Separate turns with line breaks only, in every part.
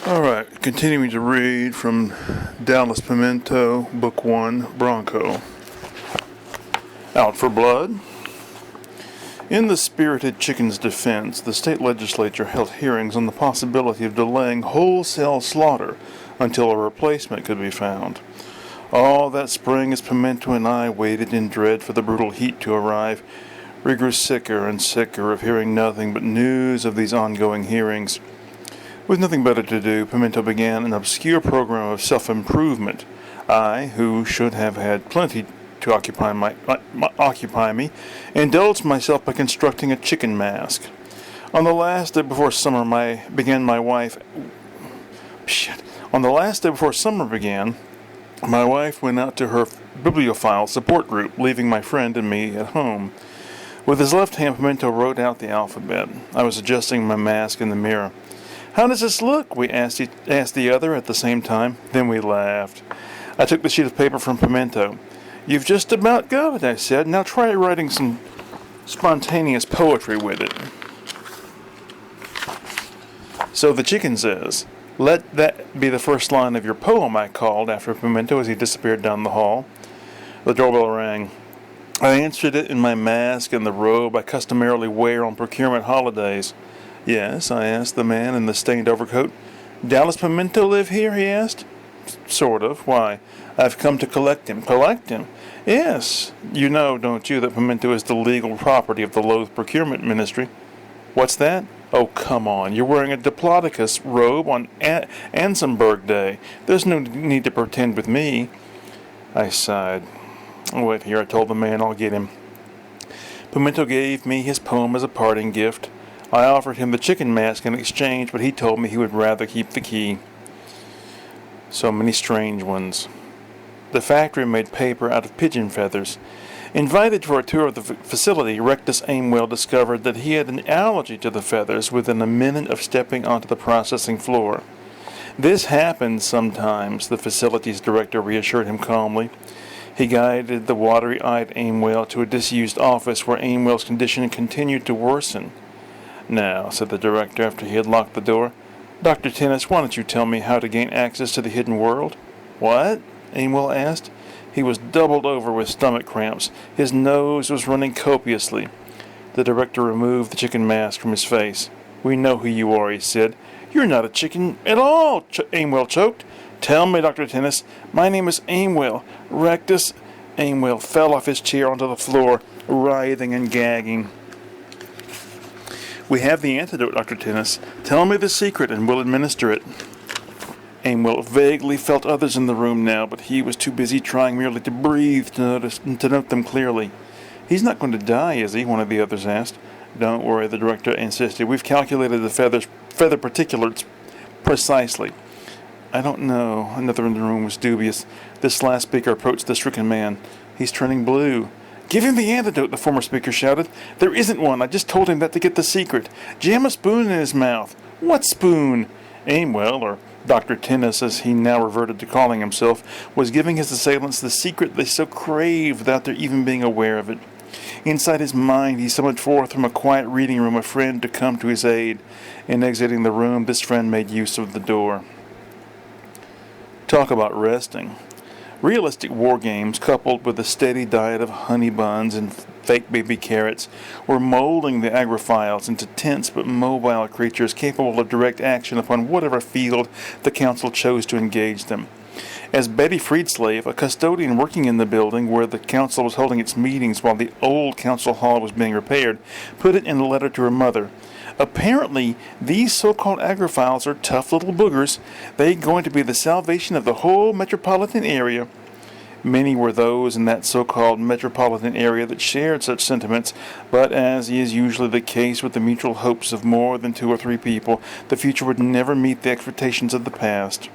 Alright, continuing to read from Dallas Pimiento, Book 1, Bronco. Out for blood? In the spirited chicken's defense, the state legislature held hearings on the possibility of delaying wholesale slaughter until a replacement could be found. All that spring as Pimiento and I waited in dread for the brutal heat to arrive, we grew sicker and sicker of hearing nothing but news of these ongoing hearings. With nothing better to do, Pimiento began an obscure program of self-improvement. I, who should have had plenty to occupy me, indulged myself by constructing a chicken mask. On the last day before summer began, my wife went out to her bibliophile support group, leaving my friend and me at home. With his left hand, Pimiento wrote out the alphabet. I was adjusting my mask in the mirror. "How does this look?" we asked the other at the same time. Then we laughed. I took the sheet of paper from Pimiento. "You've just about got it," I said. "Now try writing some spontaneous poetry with it." "So the chicken says, 'Let that be the first line of your poem,'" I called after Pimiento as he disappeared down the hall. The doorbell rang. I answered it in my mask and the robe I customarily wear on procurement holidays. "Yes?" I asked the man in the stained overcoat. "Dallas Pimiento live here?" he asked. "Sort of. Why?" "I've come to collect him." "Collect him?" "Yes. You know, don't you, that Pimiento is the legal property of the Loathe Procurement Ministry?" "What's that?" "Oh, come on. You're wearing a Diplodocus robe on Ansenberg Day. There's no need to pretend with me." I sighed. "Wait here," I told the man. "I'll get him." Pimiento gave me his poem as a parting gift. I offered him the chicken mask in exchange, but he told me he would rather keep the key. So many strange ones. The factory made paper out of pigeon feathers. Invited for a tour of the facility, Rectus Aimwell discovered that he had an allergy to the feathers within a minute of stepping onto the processing floor. "This happens sometimes," the facility's director reassured him calmly. He guided the watery-eyed Aimwell to a disused office where Aimwell's condition continued to worsen. "Now," said the director after he had locked the door, "Dr. Tennis, why don't you tell me how to gain access to the hidden world?" "What?" Aimwell asked. He was doubled over with stomach cramps. His nose was running copiously. The director removed the chicken mask from his face. "We know who you are," he said. "You're not a chicken at all," Aimwell choked. "Tell me, Dr. Tennis. My name is Aimwell. Rectus." Aimwell fell off his chair onto the floor, writhing and gagging. "We have the antidote, Dr. Tennis. Tell me the secret and we'll administer it." Aimwell vaguely felt others in the room now, but he was too busy trying merely to breathe to note them clearly. "He's not going to die, is he?" one of the others asked. "Don't worry," the director insisted. "We've calculated the feather particulars precisely." "I don't know." Another in the room was dubious. This last speaker approached the stricken man. "He's turning blue." "Give him the antidote," the former speaker shouted. "There isn't one. I just told him that to get the secret. Jam a spoon in his mouth." "What spoon?" Aimwell, or Dr. Tennis, as he now reverted to calling himself, was giving his assailants the secret they so craved without their even being aware of it. Inside his mind, he summoned forth from a quiet reading room a friend to come to his aid. In exiting the room, this friend made use of the door. Talk about resting. Realistic war games, coupled with a steady diet of honey buns and fake baby carrots, were molding the agrophiles into tense but mobile creatures capable of direct action upon whatever field the council chose to engage them. As Betty Friedslave, a custodian working in the building where the council was holding its meetings while the old council hall was being repaired, put it in a letter to her mother, "Apparently, these so-called agrophiles are tough little boogers. They're going to be the salvation of the whole metropolitan area." Many were those in that so-called metropolitan area that shared such sentiments, but as is usually the case with the mutual hopes of more than 2 or 3 people, the future would never meet the expectations of the past.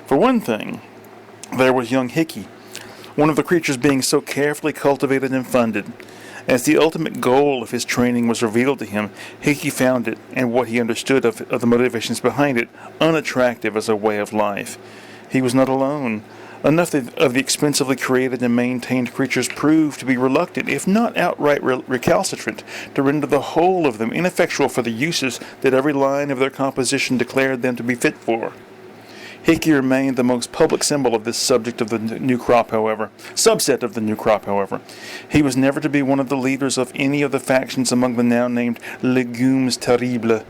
For one thing, there was young Hickey, one of the creatures being so carefully cultivated and funded. As the ultimate goal of his training was revealed to him, Hickey found it, and what he understood of the motivations behind it, unattractive as a way of life. He was not alone. Enough of the expensively created and maintained creatures proved to be reluctant, if not outright recalcitrant, to render the whole of them ineffectual for the uses that every line of their composition declared them to be fit for. Hickey remained the most public symbol of this subset of the new crop, however. He was never to be one of the leaders of any of the factions among the now named Légumes Terribles,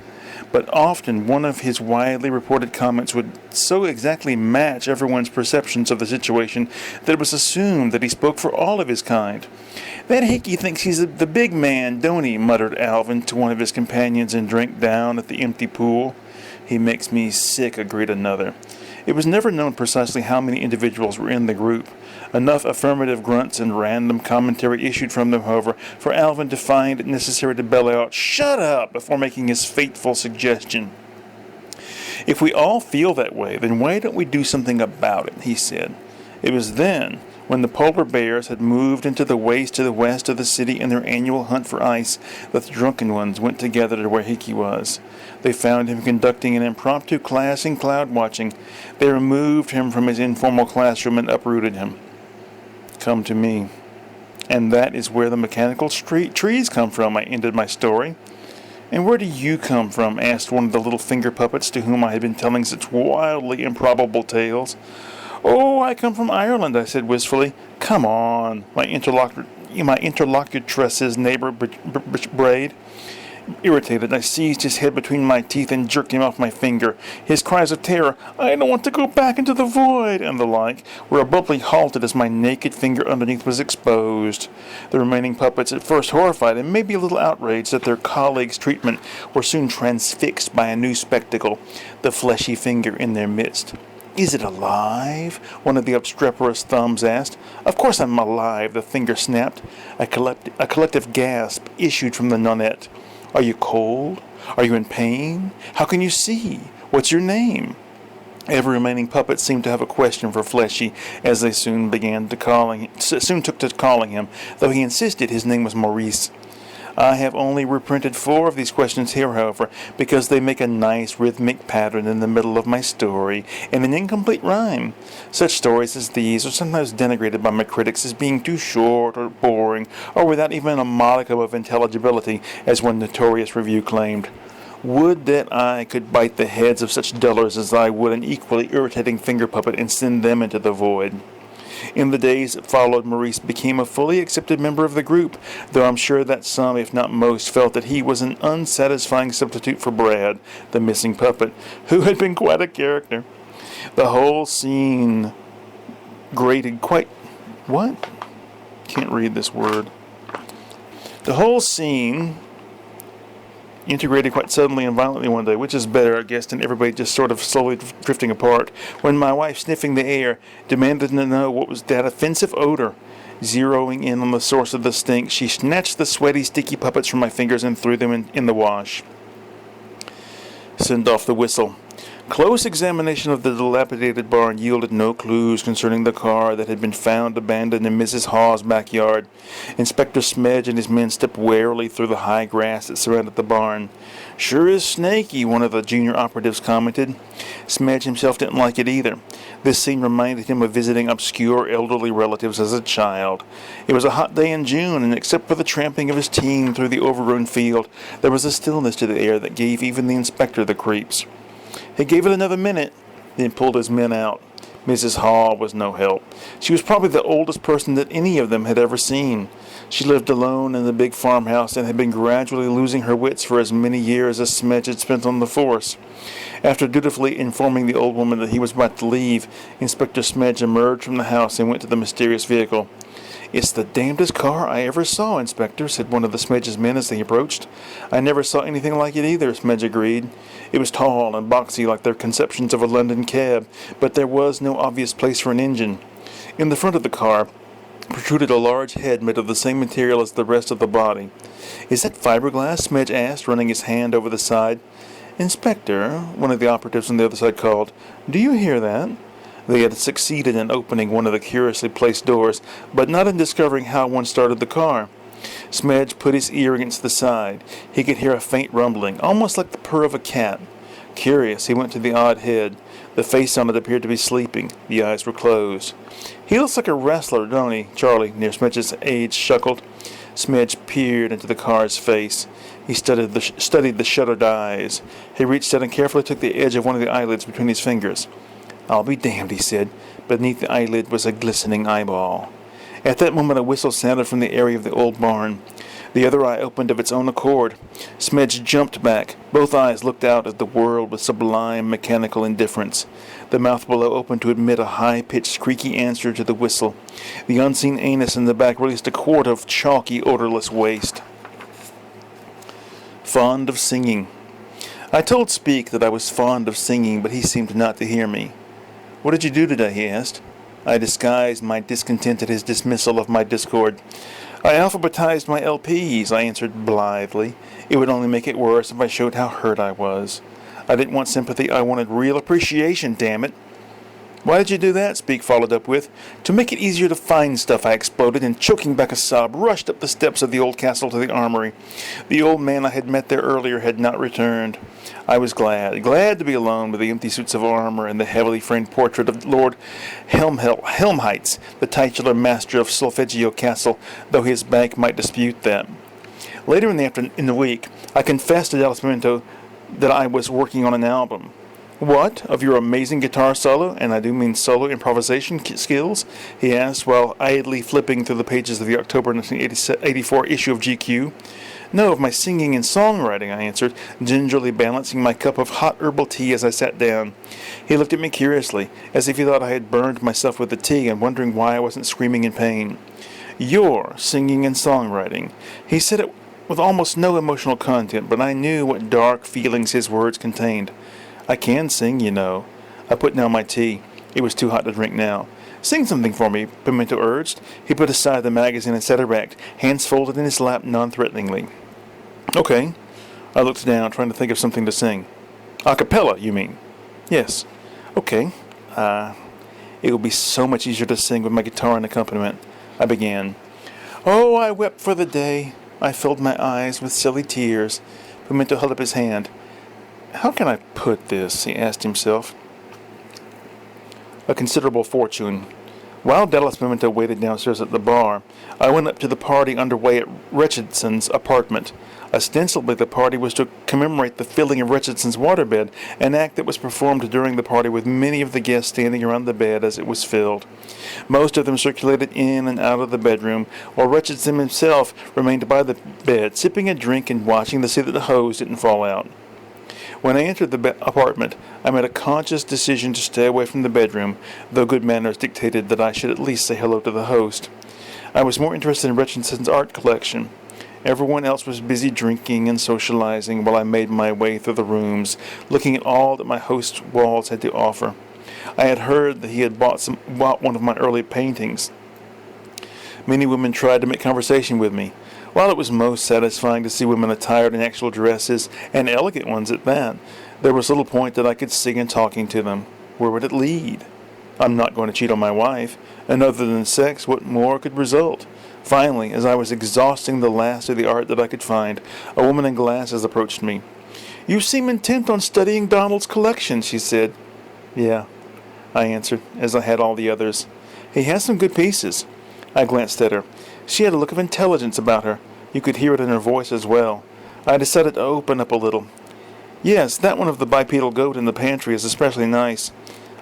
but often one of his widely reported comments would so exactly match everyone's perceptions of the situation that it was assumed that he spoke for all of his kind. "That Hickey thinks he's the big man, don't he?" muttered Alvin to one of his companions and drank down at the empty pool. "He makes me sick," agreed another. It was never known precisely how many individuals were in the group. Enough affirmative grunts and random commentary issued from them, however, for Alvin to find it necessary to bellow out, "Shut up!" before making his fateful suggestion. "If we all feel that way, then why don't we do something about it?" he said. It was then, when the polar bears had moved into the waste to the west of the city in their annual hunt for ice, that the drunken ones went together to where Hickey was. They found him conducting an impromptu class in cloud watching. They removed him from his informal classroom and uprooted him. "Come to me. And that is where the mechanical trees come from," I ended my story. "And where do you come from?" asked one of the little finger puppets to whom I had been telling such wildly improbable tales. "Oh, I come from Ireland," I said wistfully. "Come on," my interlocutress's neighbor brayed. Irritated, I seized his head between my teeth and jerked him off my finger. His cries of terror, "I don't want to go back into the void," and the like, were abruptly halted as my naked finger underneath was exposed. The remaining puppets, at first horrified and maybe a little outraged at their colleagues' treatment, were soon transfixed by a new spectacle, the fleshy finger in their midst. "Is it alive?" one of the obstreperous thumbs asked. "Of course I'm alive," the finger snapped. A collective gasp issued from the nonette. "Are you cold? Are you in pain? How can you see? What's your name?" Every remaining puppet seemed to have a question for Fleshy, as they soon took to calling him, though he insisted his name was Maurice. I have only reprinted 4 of these questions here, however, because they make a nice rhythmic pattern in the middle of my story, and an incomplete rhyme. Such stories as these are sometimes denigrated by my critics as being too short or boring, or without even a modicum of intelligibility, as one notorious review claimed. Would that I could bite the heads of such dullers as I would an equally irritating finger puppet and send them into the void. In the days that followed, Maurice became a fully accepted member of the group, though I'm sure that some, if not most, felt that he was an unsatisfying substitute for Brad, the missing puppet, who had been quite a character. The whole scene grated quite... What? Can't read this word. The whole scene integrated quite suddenly and violently one day, which is better, I guess, than everybody just sort of slowly drifting apart, when my wife, sniffing the air, demanded to know what was that offensive odor. Zeroing in on the source of the stink, she snatched the sweaty, sticky puppets from my fingers and threw them in the wash. Send off the whistle. Close examination of the dilapidated barn yielded no clues concerning the car that had been found abandoned in Mrs. Hawes' backyard. Inspector Smedge and his men stepped warily through the high grass that surrounded the barn. "Sure is snaky," one of the junior operatives commented. Smedge himself didn't like it either. This scene reminded him of visiting obscure elderly relatives as a child. It was a hot day in June, and except for the tramping of his team through the overgrown field, there was a stillness to the air that gave even the inspector the creeps. He gave it another minute, then pulled his men out. Mrs. Haw was no help. She was probably the oldest person that any of them had ever seen. She lived alone in the big farmhouse and had been gradually losing her wits for as many years as Smedge had spent on the force. After dutifully informing the old woman that he was about to leave, Inspector Smedge emerged from the house and went to the mysterious vehicle. "It's the damnedest car I ever saw, Inspector," said one of the Smedge's men as they approached. "I never saw anything like it either," Smedge agreed. It was tall and boxy like their conceptions of a London cab, but there was no obvious place for an engine. In the front of the car protruded a large head made of the same material as the rest of the body. "Is that fiberglass?" Smedge asked, running his hand over the side. "Inspector," one of the operatives on the other side called, "do you hear that?" They had succeeded in opening one of the curiously placed doors, but not in discovering how one started the car. Smedge put his ear against the side. He could hear a faint rumbling, almost like the purr of a cat. Curious, he went to the odd head. The face on it appeared to be sleeping. The eyes were closed. "He looks like a wrestler, don't he?" Charlie, near Smedge's age, chuckled. Smedge peered into the car's face. He studied the shuttered eyes. He reached out and carefully took the edge of one of the eyelids between his fingers. "I'll be damned," he said. Beneath the eyelid was a glistening eyeball. At that moment a whistle sounded from the area of the old barn. The other eye opened of its own accord. Smedge jumped back. Both eyes looked out at the world with sublime mechanical indifference. The mouth below opened to admit a high-pitched, squeaky answer to the whistle. The unseen anus in the back released a quart of chalky, odorless waste. Fond of singing. I told Speak that I was fond of singing, but he seemed not to hear me. "What did you do today?" he asked. I disguised my discontent at his dismissal of my discord. "I alphabetized my LPs," I answered blithely. It would only make it worse if I showed how hurt I was. I didn't want sympathy, I wanted real appreciation, damn it. "Why did you do that?" Speak followed up with. "To make it easier to find stuff," I exploded, and choking back a sob, rushed up the steps of the old castle to the armory. The old man I had met there earlier had not returned. I was glad to be alone with the empty suits of armor and the heavily framed portrait of Lord Helmheitz, the titular master of Solfeggio Castle, though his bank might dispute that. Later in the week, I confessed to Dallas Pimiento that I was working on an album. "What, of your amazing guitar solo, and I do mean solo improvisation skills?" he asked while idly flipping through the pages of the October 1984 issue of GQ. "No, of my singing and songwriting," I answered, gingerly balancing my cup of hot herbal tea as I sat down. He looked at me curiously, as if he thought I had burned myself with the tea and wondering why I wasn't screaming in pain. "Your singing and songwriting." He said it with almost no emotional content, but I knew what dark feelings his words contained. "I can sing, you know." I put down my tea. It was too hot to drink now. "Sing something for me," Pimiento urged. He put aside the magazine and sat erect, hands folded in his lap non-threateningly. "Okay." I looked down, trying to think of something to sing. "A cappella, you mean?" "Yes." "Okay. It will be so much easier to sing with my guitar and accompaniment." I began. "Oh, I wept for the day. I filled my eyes with silly tears." Pimiento held up his hand. "How can I put this?" he asked himself. "A considerable fortune." While Dallas Pimiento waited downstairs at the bar, I went up to the party underway at Richardson's apartment. Ostensibly, the party was to commemorate the filling of Richardson's waterbed, an act that was performed during the party with many of the guests standing around the bed as it was filled. Most of them circulated in and out of the bedroom, while Richardson himself remained by the bed, sipping a drink and watching to see that the hose didn't fall out. When I entered the apartment, I made a conscious decision to stay away from the bedroom, though good manners dictated that I should at least say hello to the host. I was more interested in Richardson's art collection. Everyone else was busy drinking and socializing while I made my way through the rooms, looking at all that my host's walls had to offer. I had heard that he had bought one of my early paintings. Many women tried to make conversation with me. While it was most satisfying to see women attired in actual dresses, and elegant ones at that, there was little point that I could see in talking to them. Where would it lead? I'm not going to cheat on my wife, and other than sex, what more could result? Finally, as I was exhausting the last of the art that I could find, a woman in glasses approached me. "You seem intent on studying Donald's collection," she said. "Yeah," I answered, as I had all the others. "He has some good pieces." I glanced at her. She had a look of intelligence about her. You could hear it in her voice as well. I decided to open up a little. "Yes, that one of the bipedal goat in the pantry is especially nice."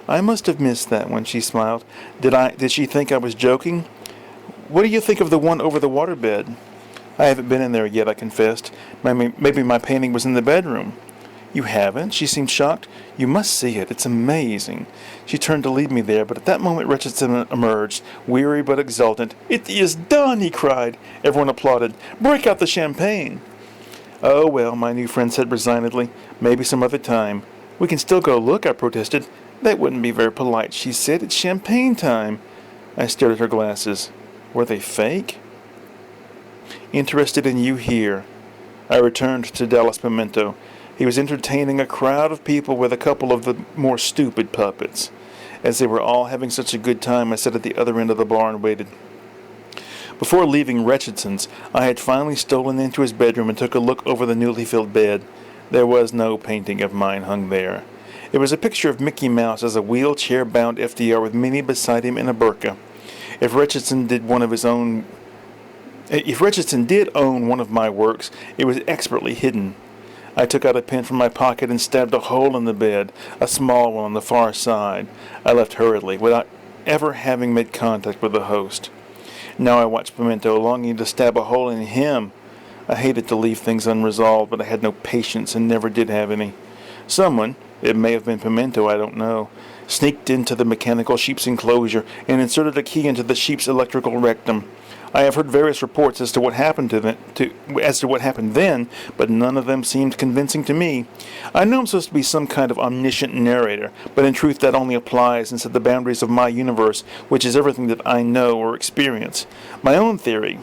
"I must have missed that one," she smiled. Did she think I was joking?" "What do you think of the one over the waterbed?" "I haven't been in there yet," I confessed. Maybe my painting was in the bedroom." "You haven't?" She seemed shocked. "You must see it. It's amazing." She turned to lead me there, but at that moment Richardson emerged, weary but exultant. "It is done!" he cried. Everyone applauded. "Break out the champagne." "Oh, well," my new friend said resignedly. "Maybe some other time." "We can still go look," I protested. "That wouldn't be very polite," she said. "It's champagne time." I stared at her glasses. Were they fake? "Interested in you here." I returned to Dallas Pimiento. He was entertaining a crowd of people with a couple of the more stupid puppets. As they were all having such a good time, I sat at the other end of the bar and waited. Before leaving Richardson's, I had finally stolen into his bedroom and took a look over the newly filled bed. There was no painting of mine hung there. It was a picture of Mickey Mouse as a wheelchair-bound FDR with Minnie beside him in a burqa. If Richardson did own one of my works, it was expertly hidden. I took out a pen from my pocket and stabbed a hole in the bed, a small one on the far side. I left hurriedly, without ever having made contact with the host. Now I watched Pimiento, longing to stab a hole in him. I hated to leave things unresolved, but I had no patience and never did have any. Someone, it may have been Pimiento, I don't know, sneaked into the mechanical sheep's enclosure and inserted a key into the sheep's electrical rectum. I have heard various reports as to what happened then, but none of them seemed convincing to me. I know I'm supposed to be some kind of omniscient narrator, but in truth that only applies inside the boundaries of my universe, which is everything that I know or experience. My own theory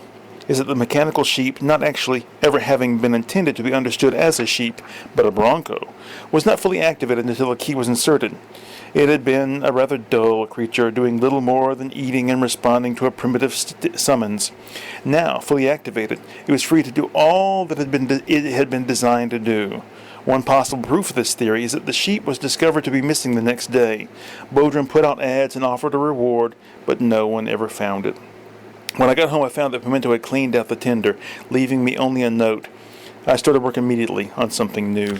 is that the mechanical sheep, not actually ever having been intended to be understood as a sheep, but a bronco, was not fully activated until the key was inserted. It had been a rather dull creature, doing little more than eating and responding to a primitive summons. Now, fully activated, it was free to do all that it had been designed to do. One possible proof of this theory is that the sheep was discovered to be missing the next day. Bodrum put out ads and offered a reward, but no one ever found it. When I got home, I found that Pimiento had cleaned out the tender, leaving me only a note. I started work immediately on something new.